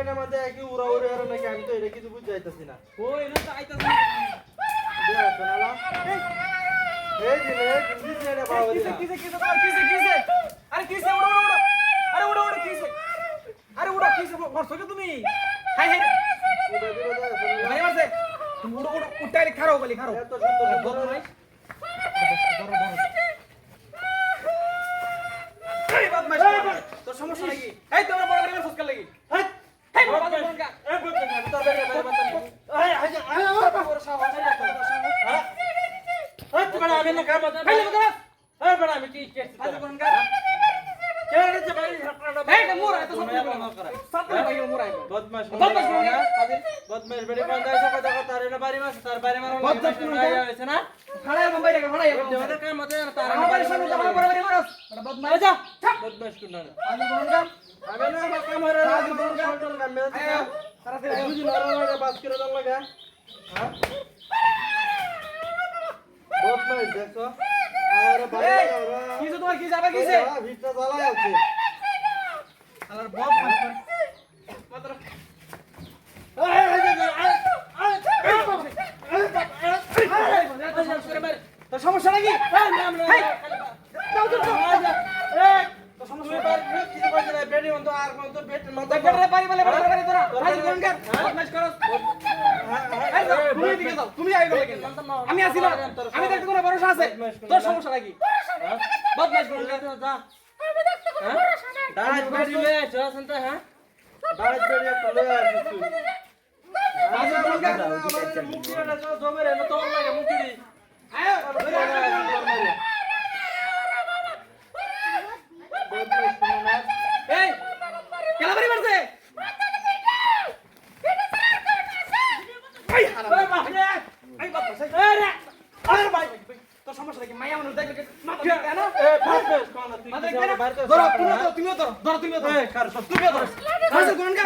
না মানে কি উড়া উড়ে আর নাকি আমি তো এটা কিছু বুঝতে যাইতাছি না ওই না তো আইতাছে দেখো না এই দিনে জিনিস নেড়ে বাবা দিলা কিসে আরে কিসে উড়ো আরে উড়ো কিসে আরে উড়ো কিসে করছো কি তুমি হাই হাই উড়া দিলা দেখো ভাই মারছে তুমি উড়ো উঠাইলে খারাপ বলি খারাপ এত সুন্দর ধরো ধরো নাই ধরো এই বদমাশ তোর সমস্যা নাকি এই তোমার বড় করে ফসকাল লাগি এই বড় বদমাশ এই বলতে না তো বেরে বেরে বাতান এই বড় সাহস হ্যাঁ এই তুমি আমি না কাম বাতা এই বদমাশ এই বড় আমি কি কেস আজ কোন গা কেন যে ভাই হাতটা এই না মোরা এত সব সাতলে ভাই মোরা বদমাশ বদমাশ ফাজিল বদমাশ বেড়ে কোন দাইছো কথা কথা রে না বাড়ি মাস তার বাড়ি মারো বদমাশ হইছে না খাড়ায় মুম্বাই রে খাড়ায় ওদের কাম মতে তার আমার সামনে আমার বড় বড় মারস বদমাশ যা বদমাশ কোন না আজ কোন গা আমি না কাম হরে কন্ট্রোল কাম মে তাড়াতাড়ি বুঝি না বাস করে দাও লাগা হ্যাঁ বদমাশ দেখো আর ভাই কিসে তোমার কি যাবে কিসে ভিতটা জ্বালা আছে আলার বদমাশ মাত্র তোর সমস্যা নাকি আমি আছি না আমি দেখতে কোনো ভরসা আছে তোর সমস্যা নাকি বদমাশ করুন এই কেলা বাড়ি মারছে এই হারাম এই বদমাশ আরে আরে ভাই তোর সমস্যা নাকি মাইয়া মানুষ দেখলে মাথা কেন মাথা কেন ধরো তুমিও ধরো তুমিও ধরো ধরো কোন গা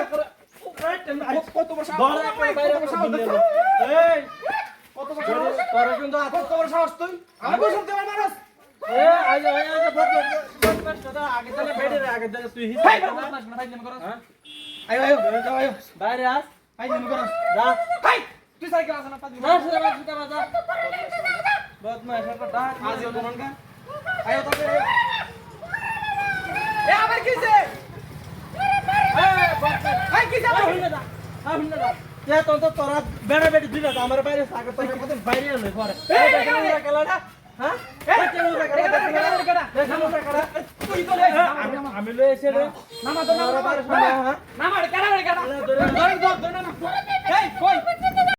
কত বড় সাহস কত বড় সাহস তুই আমি বসে তোমার মানুষ বাইরে আস তুই সাইকেল আসা না পাঁচ বদমাশ আজ কোন গা আয়ো তবে এ আবার কিছে এই কিছে আবার হইনা দা হইনা দা তোরা বেড়া বেড়ি দিল আমার বাইরে সাগর তো কত বাইরে আলো পরে গেলাটা হ্যাঁ তুই তো লে আমি লই এসে রে নামা তো নামা নামা কেডা কেডা